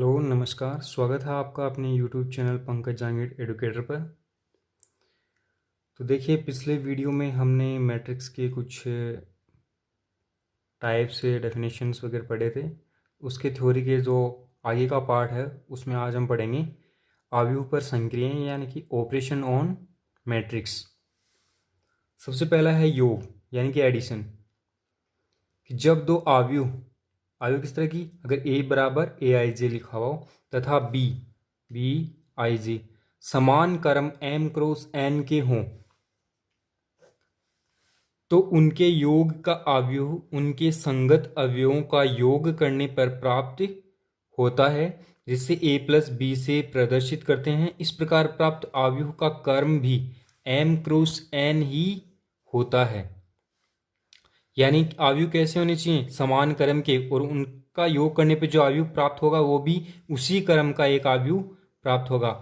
Hello नमस्कार, स्वागत है आपका अपने YouTube channel Pankaj Jangid educator पर। तो देखिए, पिछले वीडियो में हमने मैट्रिक्स के कुछ टाइप्स से डेफिनेशंस वगैरह पढ़े थे। उसके थ्योरी के जो आगे का पार्ट है उसमें आज हम पढ़ेंगे आव्यूह पर संक्रियाएं यानी कि ऑपरेशन ऑन मैट्रिक्स। सबसे पहला है योग यानी कि एडिशन। कि जब दो आव्यूह किस तरह की, अगर ए बराबर ए आई जे लिखा हो तथा बी बी आई जे समान क्रम एम क्रॉस एन के हों तो उनके योग का अवयव उनके संगत अवयवों का योग करने पर प्राप्त होता है, जिसे a प्लस बी से प्रदर्शित करते हैं। इस प्रकार प्राप्त अवयव का कर्म भी m क्रॉस n ही होता है। यानी अवयव कैसे होने चाहिए, समान क्रम के, और उनका योग करने पर जो अवयव प्राप्त होगा वो भी उसी क्रम का एक अवयव प्राप्त होगा।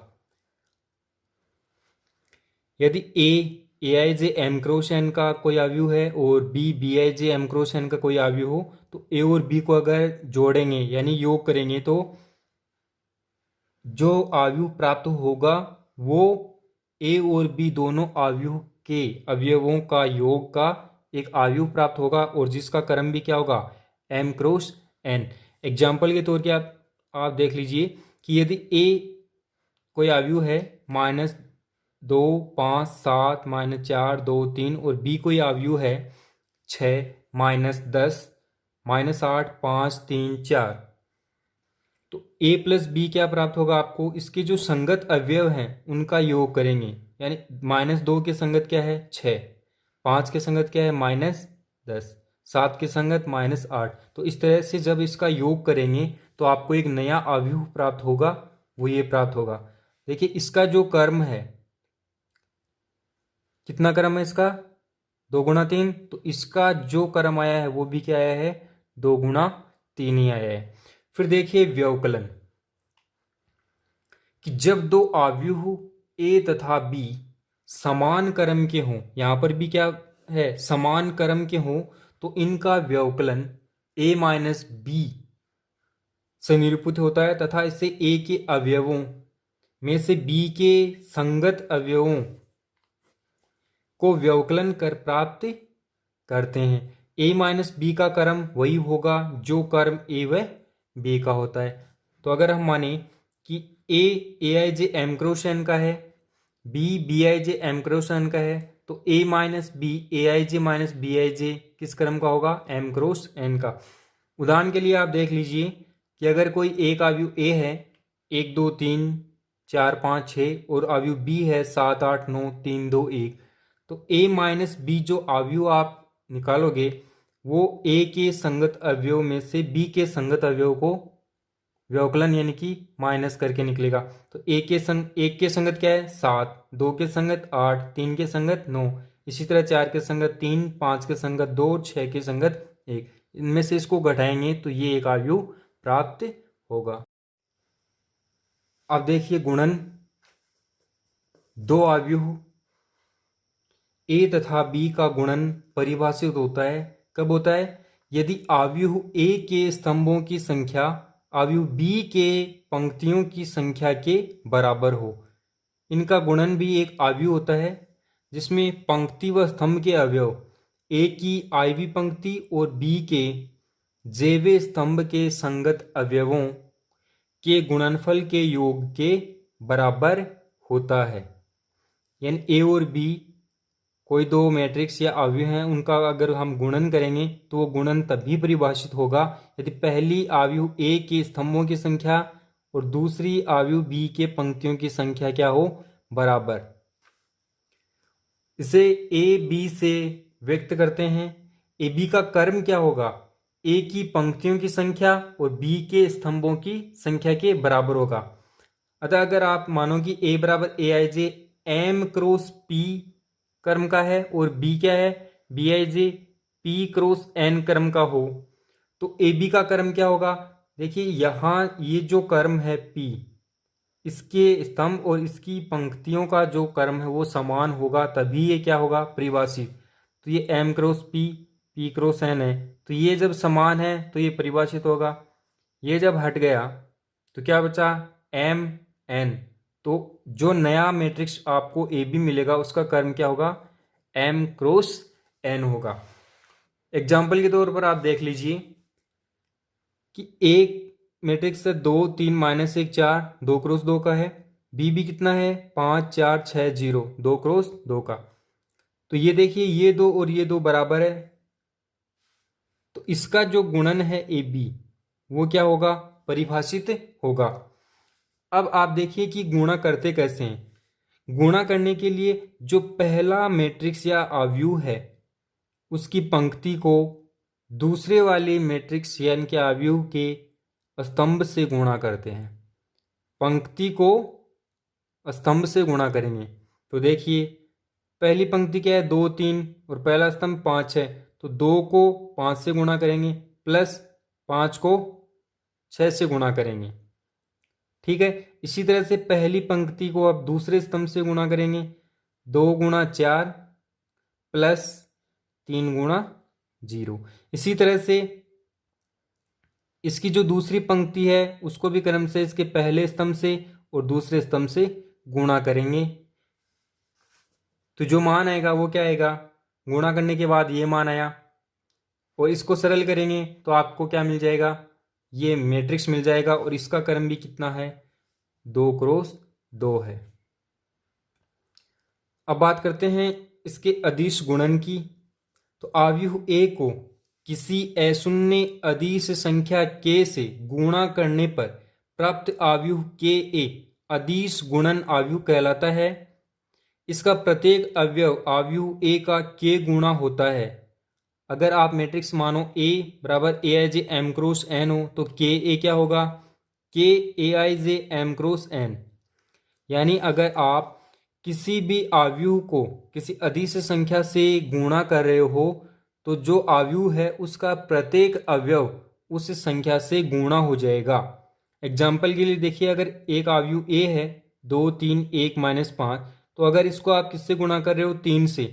यदि A I J M cross N का कोई अवयव है और B I J M cross N का कोई अवयव हो, तो ए और बी को अगर जोड़ेंगे यानी योग करेंगे तो जो अवयव प्राप्त होगा वो ए और बी दोनों अवयव के अवयवों का योग का एक अवयव प्राप्त होगा, और जिसका क्रम भी क्या होगा, एम क्रॉस एन। एग्जाम्पल के तौर पे आप देख लीजिए कि यदि ए कोई अवयव है -2 5 7 -4 2 3 और बी कोई अवयव है 6 -10 -8 5 3 4, तो ए प्लस बी क्या प्राप्त होगा आपको, इसके जो संगत अवयव हैं उनका योग करेंगे। यानी -2 के संगत क्या है 6, 5 के संगत क्या है -10, 7 के संगत -8। तो इस तरह से जब इसका योग करेंगे तो आपको एक नया अवयव प्राप्त होगा, वो ये प्राप्त होगा। देखिए, इसका जो कर्म है, कितना क्रम है इसका, 2 गुणा 3, तो इसका जो क्रम आया है वो भी क्या आया है, 2 गुणा 3 ही आया है। फिर देखिए व्यवकलन, कि जब दो अवयव ए तथा बी समान क्रम के हों, यहां पर भी क्या है, समान क्रम के हों, तो इनका व्यवकलन ए माइनस बी से निरूपित होता है तथा इससे ए के अवयवों में से बी के संगत अवयवों को व्यवकलन कर प्राप्त करते हैं। ए माइनस बी का क्रम वही होगा जो क्रम ए व बी का होता है। तो अगर हम माने कि A I J M cross N का है, B I J M cross N का है, तो A minus B A I J minus B I J किस क्रम का होगा, एम क्रॉस एन का। उदाहरण के लिए आप देख लीजिए कि अगर कोई एक अवयव ए है 1 2 3 4 5 6 और अवयव बी है 7 8 9 3 2 1, तो ए माइनस बी जो अवयव आप निकालोगे वो ए के संगत अवयव में से बी के संगत अवयव को व्यवकलन यानी कि माइनस करके निकलेगा। तो एक के संगत क्या है 7, 2 के संगत 8, 3 के संगत 9, इसी तरह 4 के संगत 3, 5 के संगत 2, 6 के संगत 1। इनमें से इसको घटाएंगे तो ये एक अवयव प्राप्त होगा। अब देखिए गुणन, दो अवयव ए तथा बी का गुणन परिभाषित होता है, कब होता है, यदि अवयव ए के स्तंभों की संख्या अवयव बी के पंक्तियों की संख्या के बराबर हो। इनका गुणन भी एक अवयव होता है जिसमें पंक्ति व स्तंभ के अवयव ए की आईवी पंक्ति और बी के जेवे स्तंभ के संगत अवयवों के गुणनफल के योग के बराबर होता है। यानी ए और बी कोई दो मैट्रिक्स या अवयव हैं, उनका अगर हम गुणन करेंगे तो वो गुणन तभी परिभाषित होगा यदि पहली अवयव ए के स्तंभों की संख्या और दूसरी अवयव बी के पंक्तियों की संख्या क्या हो, बराबर। इसे ए बी से व्यक्त करते हैं। ए बी का कर्म क्या होगा, ए की पंक्तियों की संख्या और बी के स्तंभों की संख्या के बराबर होगा। अतः अगर आप मानो कि ए बराबर A I J M cross P क्रम का है और बी क्या है, B I J P cross N क्रम का हो, तो ए बी का क्रम क्या होगा, देखिए यहाँ ये जो क्रम है पी, इसके स्तंभ और इसकी पंक्तियों का जो क्रम है वो समान होगा, तभी ये क्या होगा, परिभाषित। तो ये M cross P cross N है, तो ये जब समान है तो ये परिभाषित होगा। ये जब हट गया तो क्या बचा एम एन। तो जो नया मैट्रिक्स आपको ए बी मिलेगा उसका कर्म क्या होगा एम क्रॉस एन होगा। एग्जाम्पल के तौर पर आप देख लीजिए कि एक मैट्रिक्स है 2 3 -1 4 2 क्रॉस 2 का है। बी भी कितना है 5 4 6 0 2 क्रॉस 2 का। तो ये देखिए ये दो और ये दो बराबर है, तो इसका जो गुणन है ए बी वो क्या होगा परिभाषित होगा। अब आप देखिए कि गुणा करते कैसे हैं। गुणा करने के लिए जो पहला मैट्रिक्स या अवयव है उसकी पंक्ति को दूसरे वाले मैट्रिक्स यानी कि अवयव के स्तंभ से गुणा करते हैं। पंक्ति को स्तंभ से गुणा करेंगे तो देखिए पहली पंक्ति क्या है 2 3 और पहला स्तंभ 5 है, तो 2 को 5 से गुणा करेंगे प्लस 5 को 6 से गुणा करेंगे। ठीक है, इसी तरह से पहली पंक्ति को अब दूसरे स्तंभ से गुणा करेंगे 2 × 4 प्लस 3 × 0। इसी तरह से इसकी जो दूसरी पंक्ति है उसको भी क्रम से इसके पहले स्तंभ से और दूसरे स्तंभ से गुणा करेंगे, तो जो मान आएगा वो क्या आएगा गुणा करने के बाद ये मान आया, और इसको सरल करेंगे तो आपको क्या मिल जाएगा ये मैट्रिक्स मिल जाएगा, और इसका क्रम भी कितना है 2 × 2 है। अब बात करते हैं इसके अदिश गुणन की। तो अवयव ए को किसी अशून्य अदिश संख्या k से गुणा करने पर प्राप्त अवयव के ए अदिश गुणन अवयव कहलाता है। इसका प्रत्येक अवयव अवयव ए का k गुणा होता है। अगर आप मैट्रिक्स मानो A बराबर A I J M cross N हो तो के ए क्या होगा के ए I J M cross N. यानी अगर आप किसी भी अवयव को किसी अदिश संख्या से गुणा कर रहे हो तो जो अवयव है उसका प्रत्येक अवयव उस संख्या से गुणा हो जाएगा। एग्जाम्पल के लिए देखिए अगर एक अवयव A है 2 3 1 -5, तो अगर इसको आप किससे गुणा कर रहे हो 3 से,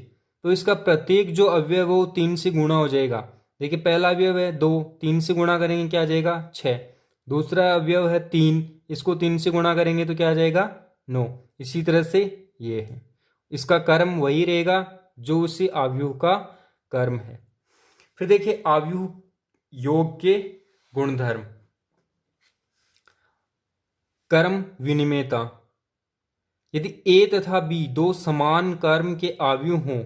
तो इसका प्रत्येक जो अवयव है वो 3 से गुणा हो जाएगा। देखिए पहला अवयव है 2, 3 से गुणा करेंगे क्या आ जाएगा 6। दूसरा अवयव है 3, इसको 3 से गुणा करेंगे तो क्या आ जाएगा 9। इसी तरह से ये है, इसका कर्म वही रहेगा जो उसी अवयव का कर्म है। फिर देखिए अवयव योग के गुणधर्म। कर्म विनिमेयता। यदि A तथा B दो समान कर्म के अवयव हों,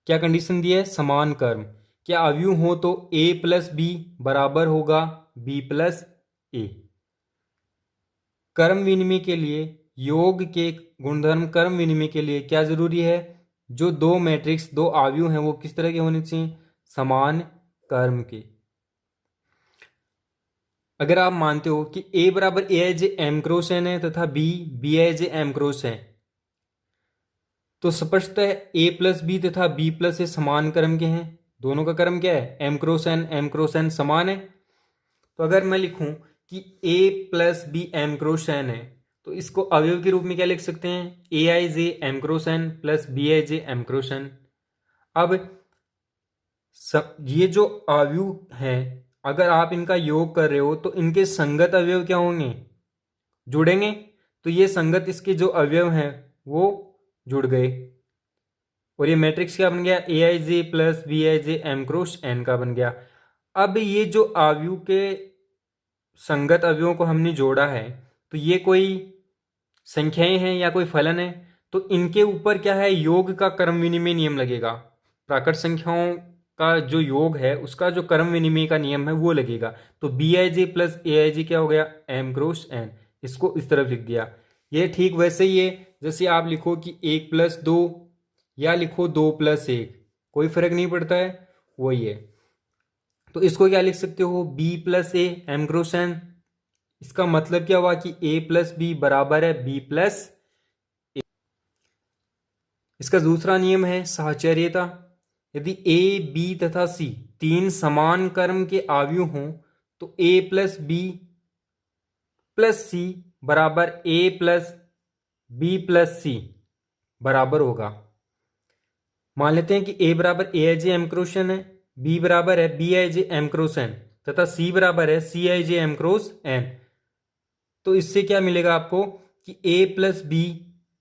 क्या कंडीशन दी है समान कर्म के अवयव हो तो A + B बराबर होगा B + A। कर्म विनिमय के लिए योग के गुणधर्म कर्म विनिमय के लिए क्या जरूरी है जो दो मैट्रिक्स दो अवयव हैं वो किस तरह के होने चाहिए समान कर्म के। अगर आप मानते हो कि A बराबर A I J M cross N है तथा B B I J M cross है, तो स्पष्टतः A + B तथा B + A समान क्रम के हैं। दोनों का क्रम क्या है m × n समान है। तो अगर मैं लिखूं कि A + B m × n है तो इसको अवयव के रूप में क्या लिख सकते हैं A I J M cross N plus B I J M cross N. अब ये जो अवयव हैं अगर आप इनका योग कर रहे हो तो इनके संगत अवयव क्या होंगे जुड़ेंगे, तो ये संगत इसके जो अवयव हैं वो जुड़ गए और ये मैट्रिक्स क्या बन गया A I J plus B I J M cross N का बन गया। अब ये जो अवयव के संगत अवयवों को हमने जोड़ा है तो ये कोई संख्याएं हैं या कोई फलन है, तो इनके ऊपर क्या है योग का क्रम विनिमय नियम लगेगा। प्राकृत संख्याओं का जो योग है उसका जो क्रम विनिमय का नियम है वो लगेगा। तो B I J plus A I जे क्या हो गया एम क्रॉस एन, इसको इस तरफ लिख दिया। ये ठीक वैसे ही है जैसे आप लिखो कि 1 + 2 या लिखो 2 + 1, कोई फर्क नहीं पड़ता है वही है। तो इसको क्या लिख सकते हो b + a m cross n। इसका मतलब क्या हुआ कि a + b बराबर है b + a। इसका दूसरा नियम है साहचर्यता। यदि a b तथा c तीन समान क्रम के अवयव हों तो a + b + c बराबर a + b + c बराबर होगा। मान लेते हैं कि a बराबर A I J M cross n है, b बराबर है B I J M cross n तथा c बराबर है C I J M cross n। तो इससे क्या मिलेगा आपको कि a प्लस बी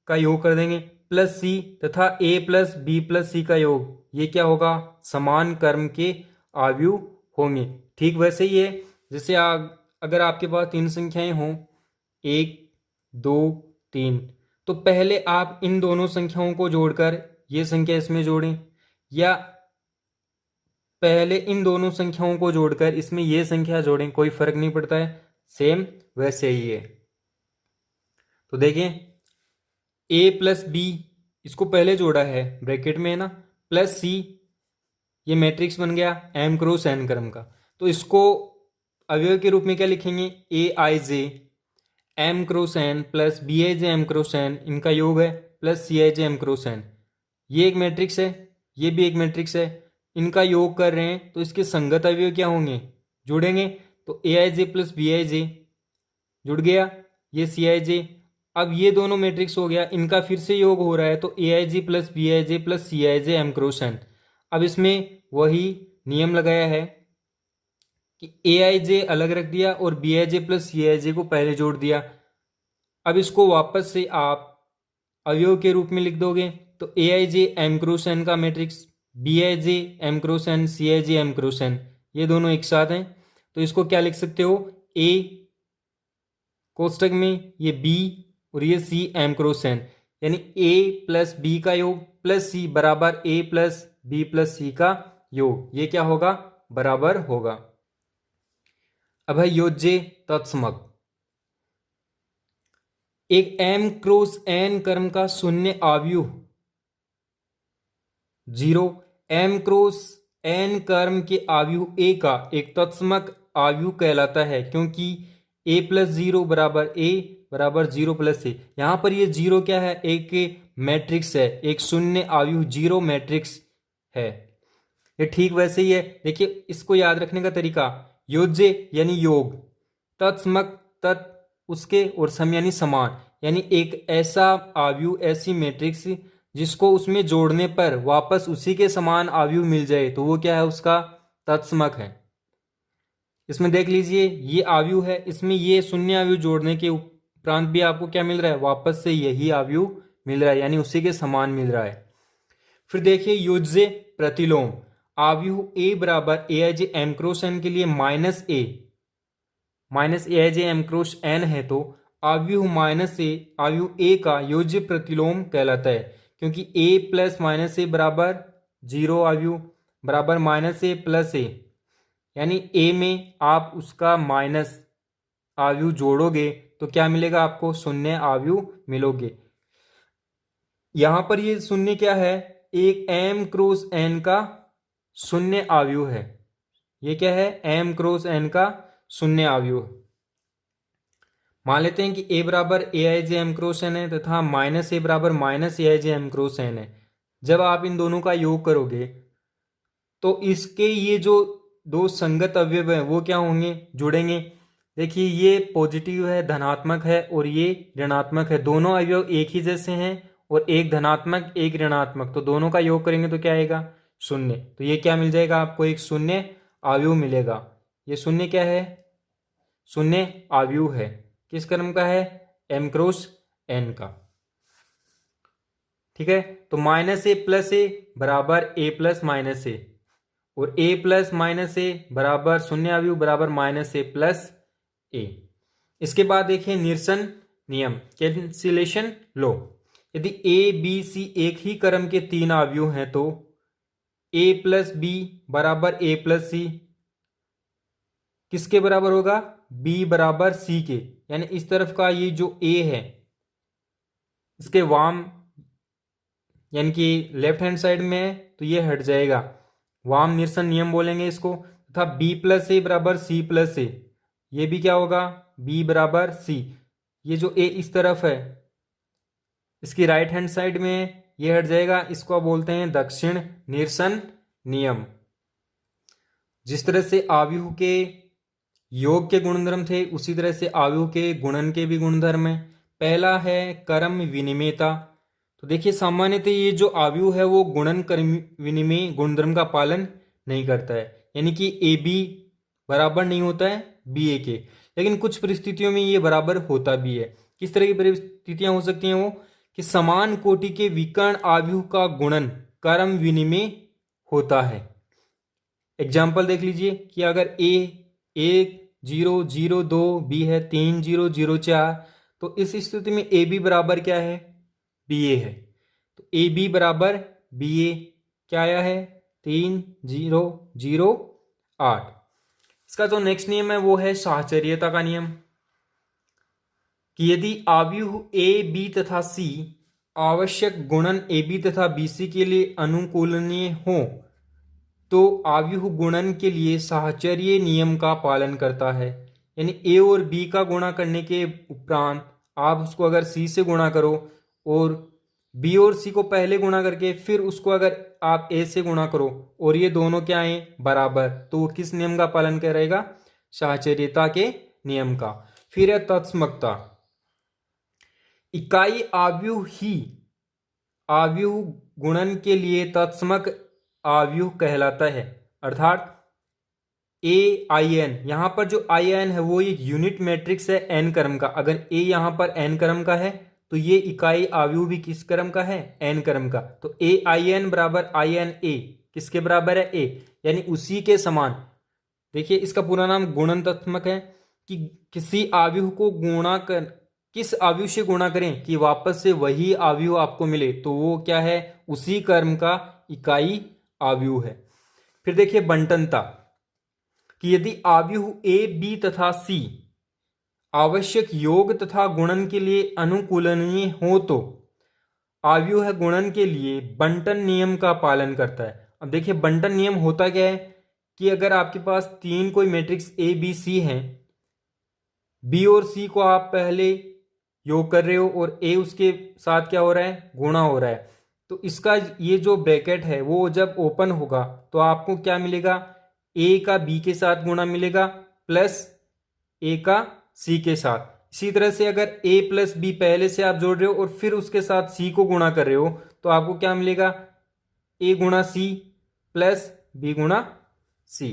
का योग कर देंगे प्लस सी तथा a प्लस बी प्लस सी का योग, ये क्या होगा, समान क्रम के अवयव होंगे। ठीक वैसे ही है जैसे अगर आपके पास तीन संख्याएं हों 1 2 3, तो पहले आप इन दोनों संख्याओं को जोड़कर ये संख्या इसमें जोड़ें, या पहले इन दोनों संख्याओं को जोड़कर इसमें ये संख्या जोड़ें, कोई फर्क नहीं पड़ता है, सेम वैसे ही है। तो देखें a प्लस बी इसको पहले जोड़ा है ब्रैकेट में है ना, प्लस सी, ये मैट्रिक्स बन गया m क्रॉस n क्रम का। तो इसको अवयव के रूप में क्या लिखेंगे, A I J M cross N plus B I J M cross N, इनका योग है, plus C I J M cross N. ये एक मैट्रिक्स है, ये भी एक मैट्रिक्स है, इनका योग कर रहे हैं तो इसके संगत अवयव क्या होंगे, जुड़ेंगे। तो A I J plus B I जे जुड़ गया, ये सी आई जे। अब ये दोनों मैट्रिक्स हो गया, इनका फिर से योग हो रहा है, तो A I J plus B I J plus C I J M cross N. अब इसमें वही नियम लगाया है कि ए आई जे अलग रख दिया और B I J plus C I जे को पहले जोड़ दिया। अब इसको वापस से आप अवयव के रूप में लिख दोगे, तो A I J M cross N का matrix, B I J M cross N, C I J M cross N, ये दोनों एक साथ हैं। तो इसको क्या लिख सकते हो, ए कोष्टक में ये बी और ये सी एम क्रॉस एन, यानी ए प्लस बी का योग प्लस सी बराबर ए प्लस बी प्लस सी का योग, ये क्या होगा, बराबर होगा। अब है योज्य तत्समक। एक m क्रॉस n क्रम का शून्य अवयव 0 m क्रॉस n क्रम के अवयव a का एक तत्समक अवयव कहलाता है, क्योंकि a प्लस 0 बराबर a बराबर 0 प्लस a। यहाँ पर ये 0 क्या है, एक मैट्रिक्स है, एक शून्य अवयव 0 मैट्रिक्स है। ये ठीक वैसे ही है। देखिए इसको याद रखने का तरीका, योज्य यानी योग, तत्समक तत् उसके और सम यानी समान, यानी एक ऐसा अवयव, ऐसी मैट्रिक्स जिसको उसमें जोड़ने पर वापस उसी के समान अवयव मिल जाए, तो वो क्या है, उसका तत्समक है। इसमें देख लीजिए ये अवयव है, इसमें ये शून्य अवयव जोड़ने के उपरांत भी आपको क्या मिल रहा है, वापस से यही अवयव मिल रहा है, यानी उसी के समान मिल रहा है। फिर देखिए योज्य प्रतिलोम, अवयव a बराबर A I J M cross N के लिए minus A I J M cross N है, तो अवयव माइनस ए अवयव a का योज्य प्रतिलोम कहलाता है, क्योंकि a प्लस माइनस ए बराबर 0 अवयव बराबर माइनस ए प्लस ए, यानी a में आप उसका माइनस अवयव जोड़ोगे तो क्या मिलेगा आपको, शून्य अवयव मिलोगे। यहां पर ये शून्य क्या है, एक m क्रॉस n का शून्य अवयव है, ये क्या है, m क्रॉस n का शून्य अवयव। मान लेते हैं कि a बराबर A I J M cross N है तथा माइनस ए बराबर minus A I J M cross N है। जब आप इन दोनों का योग करोगे तो इसके ये जो दो संगत अवयव हैं वो क्या होंगे, जुड़ेंगे। देखिए ये पॉजिटिव है, धनात्मक है, और ये ऋणात्मक है। दोनों अवयव एक ही जैसे हैं और एक धनात्मक एक ऋणात्मक, तो दोनों का योग करेंगे तो क्या आएगा, शून्य। तो ये क्या मिल जाएगा आपको, एक शून्य अवयव मिलेगा। ये शून्य क्या है, शून्य अवयव है, किस क्रम का है, m क्रॉस n का। ठीक है, तो माइनस ए प्लस ए बराबर a प्लस माइनस ए, और a प्लस माइनस ए बराबर शून्य अवयव बराबर माइनस ए प्लस ए। इसके बाद देखिए निरसन नियम, कैंसिलेशन लो। यदि a b c एक ही क्रम के तीन अवयव हैं तो a प्लस बी बराबर a प्लस सी किसके बराबर होगा, b बराबर c के, यानी इस तरफ का ये जो a है इसके वाम यानी कि लेफ्ट हैंड साइड में है तो ये हट जाएगा, वाम निरसन नियम बोलेंगे इसको। तथा b प्लस ए बराबर c प्लस ए, ये भी क्या होगा, b बराबर c। ये जो a इस तरफ है इसकी राइट हैंड साइड में है, ये हट जाएगा, इसको आप बोलते हैं दक्षिण निरसन नियम। जिस तरह से अवयव के योग के गुणधर्म थे उसी तरह से अवयव के गुणन के भी गुणधर्म है। पहला है कर्म विनिमयता। तो देखिए सामान्यतः ये जो अवयव है वो गुणन कर्म विनिमय गुणधर्म का पालन नहीं करता है, यानी कि ए बी बराबर नहीं होता है बी ए के। लेकिन कुछ परिस्थितियों में ये बराबर होता भी है। किस तरह की परिस्थितियां हो सकती हैं वो, कि समान कोटि के विकर्ण आव्यूह का गुणन क्रम विनिमय होता है। एग्जाम्पल देख लीजिए कि अगर ए 1,0,0,2 बी है 3,0,0,4, तो इस स्थिति में ए बी बराबर क्या है, बी ए है। तो ए बी बराबर बी ए क्या आया है, 3,0,0,8। इसका जो नेक्स्ट नियम है वो है साहचर्यता का नियम, कि यदि आव्यूह ए बी तथा सी आवश्यक गुणन ए बी तथा बी सी के लिए अनुकूलनीय हो तो आव्यूह गुणन के लिए साहचर्य नियम का पालन करता है। यानी ए और बी का गुणा करने के उपरांत आप उसको अगर सी से गुणा करो और बी और सी को पहले गुणा करके फिर उसको अगर आप ए से गुणा करो और ये दोनों क्या आए बराबर, तो वो किस नियम का पालन करेगा, साहचर्यता के नियम का। फिर है तत्समकता। इकाई आव्यूह ही आव्यूह गुणन के लिए तत्समक आव्यूह कहलाता है। अर्थात ए आई एन, यहां पर जो आई एन है वो एक यूनिट मैट्रिक्स है एन क्रम का। अगर ए यहां पर एन क्रम का है तो ये इकाई आव्यूह भी किस क्रम का है, एन क्रम का। तो ए आई एन बराबर आई एन ए किसके बराबर है, ए, यानी उसी के समान। देखिए इसका पूरा नाम गुणन तत्समक है, कि किसी आव्यूह को गुणा कर, किस आव्यूह से गुणा करें कि वापस से वही आव्यूह आपको मिले, तो वो क्या है, उसी क्रम का इकाई आव्यूह है। फिर देखिए बंटनता, कि यदि आव्यूह ए बी तथा सी आवश्यक योग तथा गुणन के लिए अनुकूलनीय हो तो आव्यूह गुणन के लिए बंटन नियम का पालन करता है। अब देखिए बंटन नियम होता क्या है, कि अगर आपके पास तीन कोई मैट्रिक्स ए बी सी है, बी और सी को आप पहले योग कर रहे हो और ए उसके साथ क्या हो रहा है, गुणा हो रहा है, तो इसका ये जो ब्रैकेट है वो जब ओपन होगा तो आपको क्या मिलेगा, ए का बी के साथ गुणा मिलेगा प्लस ए का सी के साथ। इसी तरह से अगर ए प्लस बी पहले से आप जोड़ रहे हो और फिर उसके साथ सी को गुणा कर रहे हो तो आपको क्या मिलेगा, ए गुणा सी प्लस बी गुणा सी।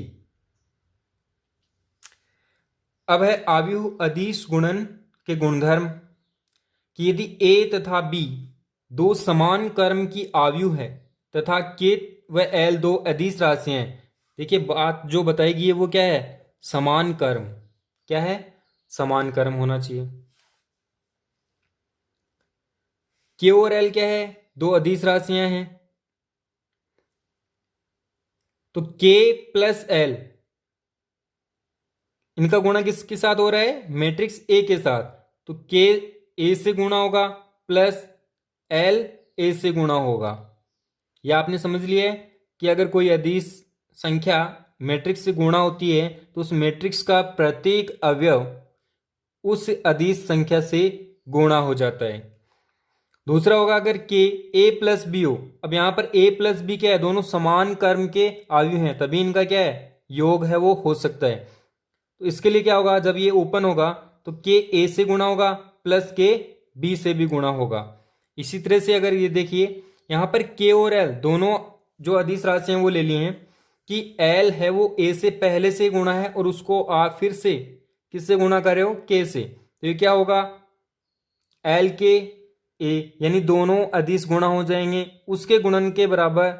अब है आव्यूह अदिश गुणन के गुणधर्म, कि यदि ए तथा बी दो समान क्रम की आव्यूह है तथा के व एल दो अदिश राशियां हैं। देखिए बात जो बताएगी है वो क्या है, समान क्रम। क्या है, समान क्रम होना चाहिए। के और एल क्या है, दो अदिश राशियां हैं, तो के प्लस एल इनका गुणा किसके साथ हो रहा है, मैट्रिक्स ए के साथ। तो के ए से गुणा होगा प्लस एल ए से गुणा होगा। यह आपने समझ लिया है कि अगर कोई अदिश संख्या मैट्रिक्स से गुणा होती है तो उस मैट्रिक्स का प्रत्येक अवयव उस अदिश संख्या से गुणा हो जाता है। दूसरा होगा अगर के ए प्लस बी हो। अब यहां पर ए प्लस बी क्या है, दोनों समान क्रम के आव्यूह हैं, तभी इनका क्या है, योग है वो हो सकता है। तो इसके लिए क्या होगा, जब ये ओपन होगा तो के ए से गुणा होगा प्लस के बी से भी गुणा होगा। इसी तरह से अगर ये देखिए यहां पर के और एल दोनों जो अदिश राशि हैं वो ले लिए हैं, कि एल है वो ए से पहले से गुणा है और उसको आप फिर से किससे गुणा कर रहे हो, के से। तो ये क्या होगा, एल के ए, यानी दोनों अदिश गुणा हो जाएंगे, उसके गुणन के बराबर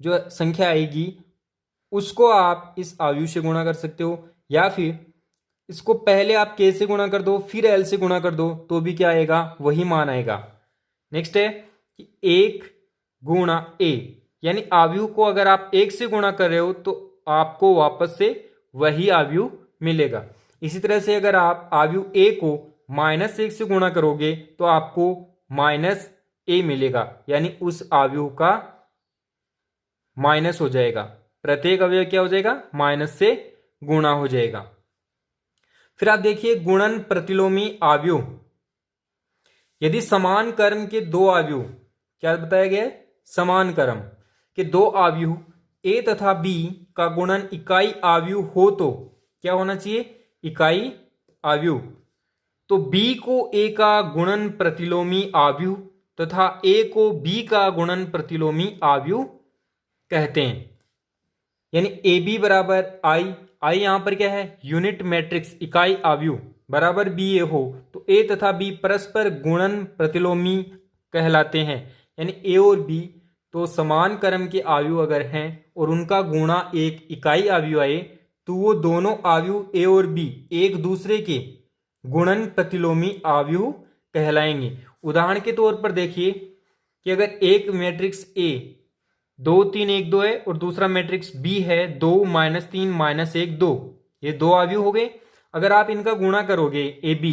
जो संख्या आएगी उसको आप इस आव्यूह से गुणा कर सकते हो, या फिर इसको पहले आप के से गुणा कर दो फिर एल से गुणा कर दो तो भी क्या आएगा, वही मान आएगा। नेक्स्ट है कि एक गुणा ए, यानी आव्यूह को अगर आप एक से गुणा कर रहे हो तो आपको वापस से वही आव्यूह मिलेगा। इसी तरह से अगर आप आव्यूह ए को -1 से गुणा करोगे तो आपको -a मिलेगा, यानी उस आव्यूह का माइनस हो जाएगा, प्रत्येक अवयव क्या हो जाएगा, माइनस से गुणा हो जाएगा। फिर आप देखिए गुणन प्रतिलोमी आव्यूह, यदि समान क्रम के दो आव्यूह, क्या बताया गया है, समान क्रम के दो आव्यूह ए तथा बी का गुणन इकाई आव्यूह हो तो क्या होना चाहिए, इकाई आव्यूह। तो बी को ए का गुणन प्रतिलोमी आव्यूह तथा ए को बी का गुणन प्रतिलोमी आव्यूह कहते हैं। यानी ए बी बराबर आई आई यहाँ पर क्या है, यूनिट मैट्रिक्स इकाई आव्यूह बराबर बी ए हो तो ए तथा बी परस्पर गुणन प्रतिलोमी कहलाते हैं। यानी ए और बी तो समान क्रम के आव्यूह अगर हैं और उनका गुणा एक इकाई आव्यूह आए तो वो दोनों आव्यूह ए और बी एक दूसरे के गुणन प्रतिलोमी आव्यूह कहलाएंगे। उदाहरण के तौर पर देखिए कि अगर एक मैट्रिक्स ए 2 3 1 2 है और दूसरा मैट्रिक्स बी है 2 -3 -1 2, ये दो आव्यूह हो गए। अगर आप इनका गुणा करोगे ए बी,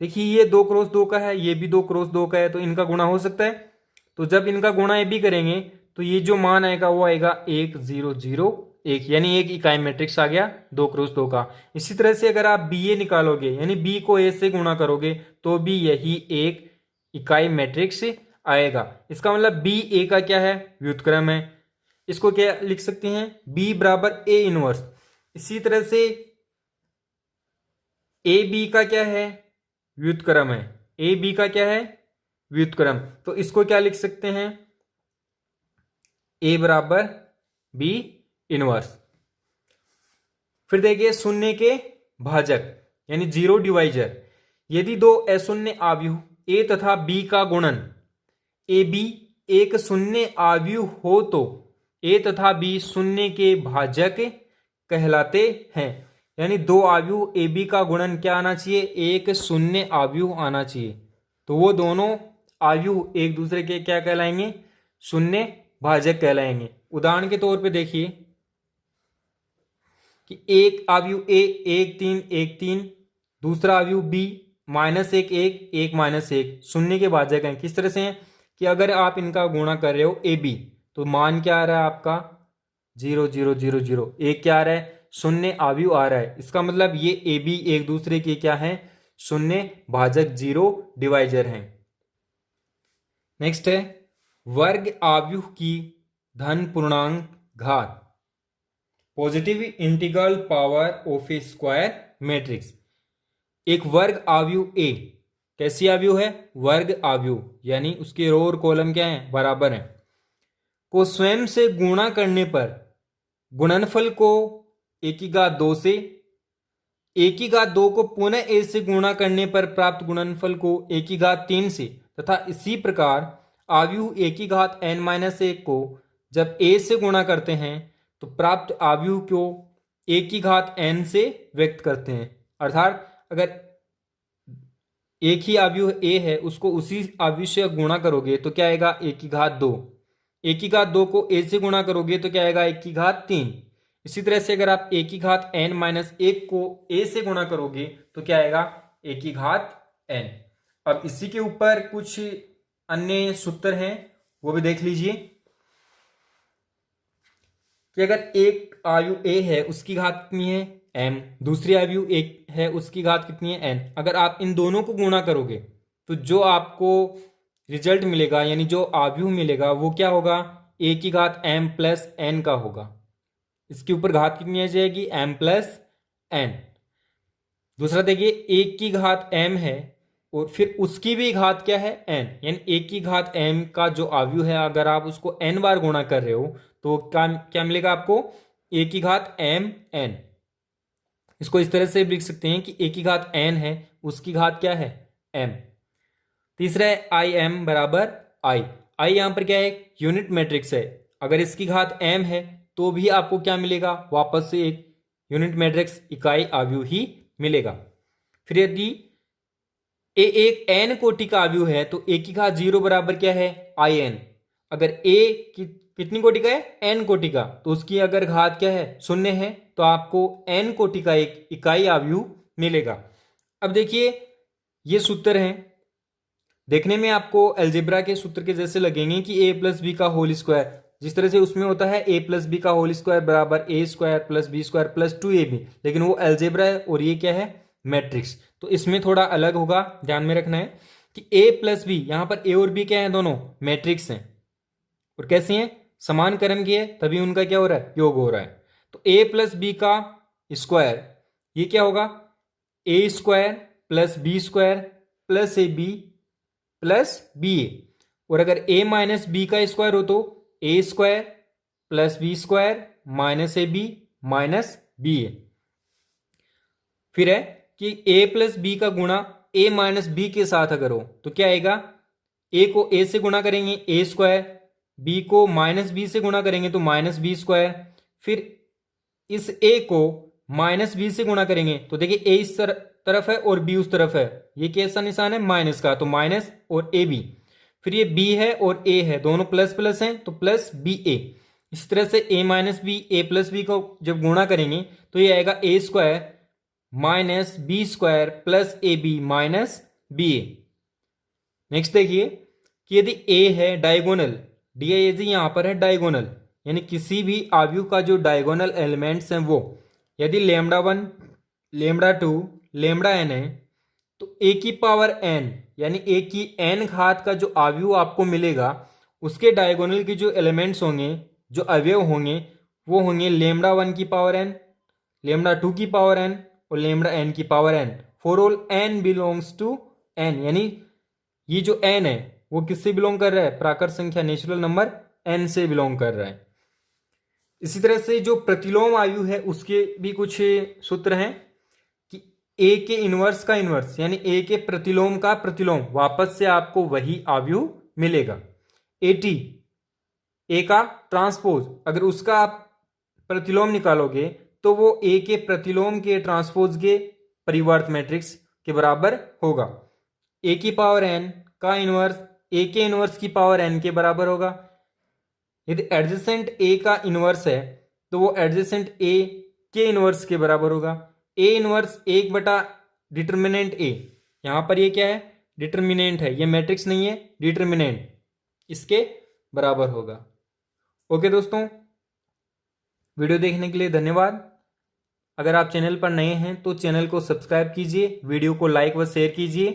देखिए ये 2 क्रॉस 2 का है, ये भी 2 क्रॉस 2 का है, तो इनका गुणा हो सकता है। तो जब इनका गुणा ए बी करेंगे तो ये जो मान आएगा वो आएगा 1 0 0 1, यानी एक इकाई मैट्रिक्स आ गया 2 क्रॉस 2 का। इसी तरह से अगर आप बी ए निकालोगे यानी बी को ए से गुणा करोगे तो भी यही एक इकाई मैट्रिक्स आएगा। इसका मतलब बी ए का क्या है, व्युत्क्रम है। इसको क्या लिख सकते हैं, बी बराबर ए इनवर्स। इसी तरह से ए बी का क्या है, व्युत्क्रम है। ए बी का क्या है, व्युत्क्रम। तो इसको क्या लिख सकते हैं, ए बराबर बी इनवर्स। फिर देखिए शून्य के भाजक यानी जीरो डिवाइजर। यदि दो अशून्य आव्यूह ए तथा बी का गुणन ए बी एक शून्य आव्यूह हो तो ए तथा बी शून्य के भाजक कहलाते हैं। यानी दो आव्यूह ए बी का गुणन क्या आना चाहिए, एक शून्य आव्यूह आना चाहिए। तो वो दोनों आव्यूह एक दूसरे के क्या कहलाएंगे, शून्य भाजक कहलाएंगे। उदाहरण के तौर पे देखिए कि एक आव्यूह ए 1 3 1 3, दूसरा आव्यूह बी -1 1 1 -1 शून्य के भाजक हैं। किस तरह से हैं कि अगर आप इनका गुणा कर रहे हो ए बी तो मान क्या आ रहा है आपका 0 0 0 0, एक क्या आ रहा है, शून्य आव्यूह आ रहा है। इसका मतलब ये ए बी एक दूसरे के क्या है, शून्य भाजक जीरो डिवाइजर हैं। नेक्स्ट है वर्ग आव्यूह की धन पूर्णांक घात, positive integral power of A square matrix. एक वर्ग आव्यूह ए कैसी आव्यूह है, वर्ग आव्यूह, यानी उसके रो और कॉलम क्या है, बराबर हैं, को स्वयं से गुणा करने पर गुणनफल को ए की घात 2 से, ए की घात 2 को पुनः ए से गुणा करने पर प्राप्त गुणनफल को ए की घात 3 से, तथा इसी प्रकार आव्यूह ए की घात n-1 को जब ए से गुणा करते हैं तो प्राप्त आव्यूह को ए की घात n से व्यक्त करते हैं। अर्थात अगर एक ही आव्यूह ए है उसको उसी आव्यूह से गुणा करोगे तो क्या आएगा, ए की घात 2, ए की घात 2 को ए से गुणा करोगे तो क्या आएगा, ए की घात 3। इसी तरह से अगर आप ए की घात n-1 को ए से गुणा करोगे तो क्या आएगा, ए की घात n। अब इसी के ऊपर कुछ अन्य सूत्र हैं वो भी देख लीजिए कि अगर एक आव्यूह ए है उसकी घात कितनी है m, दूसरी आव्यूह एक है उसकी घात कितनी है n। अगर आप इन दोनों को गुणा करोगे तो जो आपको रिजल्ट मिलेगा यानी जो आव्यूह मिलेगा वो क्या होगा, a की घात m प्लस n का होगा। इसके ऊपर घात कितनी आ जाएगी, m प्लस n। दूसरा देखिए एक की घात m है और फिर उसकी भी घात क्या है, n, यानी एक की घात m का जो आव्यूह है अगर आप उसको n बार गुणा कर रहे हो तो क्या मिलेगा आपको, a की घात m n। इसको इस तरह से लिख सकते हैं कि a की घात n है उसकी घात क्या है, m। तीसरा है आई एम बराबर आई। आई यहां पर क्या है, यूनिट मैट्रिक्स है। अगर इसकी घात m है तो भी आपको क्या मिलेगा, वापस से एक यूनिट मैट्रिक्स इकाई आव्यूह ही मिलेगा। फिर यदि ए एक n कोटि का आव्यूह है तो a की घात 0 बराबर क्या है, आई एन। अगर a कितनी कोटि का है, n कोटि का, तो उसकी अगर घात क्या है, 0 है, तो आपको n कोटि का एक इकाई आव्यूह मिलेगा। अब देखिए ये सूत्र हैं, देखने में आपको अलजेब्रा के सूत्र के जैसे लगेंगे कि a प्लस बी का होल स्क्वायर, जिस तरह से उसमें होता है a प्लस बी का होल स्क्वायर बराबर a square plus B square plus 2ab, लेकिन वो अलजेब्रा है और ये क्या है, मैट्रिक्स। तो इसमें थोड़ा अलग होगा, ध्यान में रखना है कि a प्लस बी, यहां पर a और b क्या है, दोनों मैट्रिक्स हैं और कैसे हैं, समान क्रम की है, तभी उनका क्या हो रहा है, योग हो रहा है। तो a प्लस बी का स्क्वायर ये क्या होगा, a square plus B square plus A B plus B A. और अगर a माइनस बी का स्क्वायर हो तो a square plus B square minus A B minus B A. फिर है कि ए प्लस बी का गुणा ए माइनस बी के साथ अगर हो तो क्या आएगा, ए को ए से गुणा करेंगे ए स्क्वायर, बी को माइनस बी से गुणा करेंगे तो माइनस बी स्क्वायर, फिर इस ए को माइनस बी से गुणा करेंगे तो देखिए ए इस तरफ है और बी उस तरफ है, ये कैसा निशान है, माइनस का, तो माइनस और ए बी, फिर ये बी है और ए है, दोनों प्लस प्लस हैं तो प्लस बी ए। इस तरह से A minus B A plus B को जब गुणा करेंगे तो ये आएगा A square minus B square plus A B minus B A. Next देखिए कि यदि ए है डायगोनल, डी आई ए जी यहां पर है डायगोनल, यानी किसी भी आव्यूह का जो डायगोनल एलिमेंट्स हैं वो, यदि लेमडा 1 लेमडा 2 लेमडा एन है तो ए की पावर एन यानी ए की एन घात का जो आव्यूह आपको मिलेगा उसके डायगोनल के जो एलिमेंट्स होंगे, जो अवयव होंगे, वो होंगे लेमडा 1 की पावर एन, लेमडा 2 की पावर एन और लेमडा एन की power N, for all N belongs to N. यानी ये जो एन है वो किससे बिलोंग कर रहा है, प्राकृत संख्या नेचुरल नंबर एन से बिलोंग कर रहा है। इसी तरह से जो प्रतिलोम आयु है उसके भी कुछ सूत्र हैं कि ए के इनवर्स का इनवर्स यानी ए के प्रतिलोम का प्रतिलोम, वापस से आपको वही आयु मिलेगा। एटी ए का ट्रांसपोज, अगर उसका आप प्रतिलोम निकालोगे तो वो ए के प्रतिलोम के ट्रांसपोज के परिवर्त मैट्रिक्स के बराबर होगा। ए की पावर एन का इनवर्स ए के इनवर्स की पावर एन के बराबर होगा। यदि एडजेसेंट ए का इनवर्स है तो वो एडजेसेंट ए के इनवर्स के बराबर होगा। ए इनवर्स 1 डिटर्मिनेंट ए, यहां पर ये क्या है, डिटर्मिनेंट है, ये मैट्रिक्स नहीं है, डिटर्मिनेंट, इसके बराबर होगा। ओके दोस्तों, वीडियो देखने के लिए धन्यवाद। अगर आप चैनल पर नए हैं तो चैनल को सब्सक्राइब कीजिए, वीडियो को लाइक व शेयर कीजिए।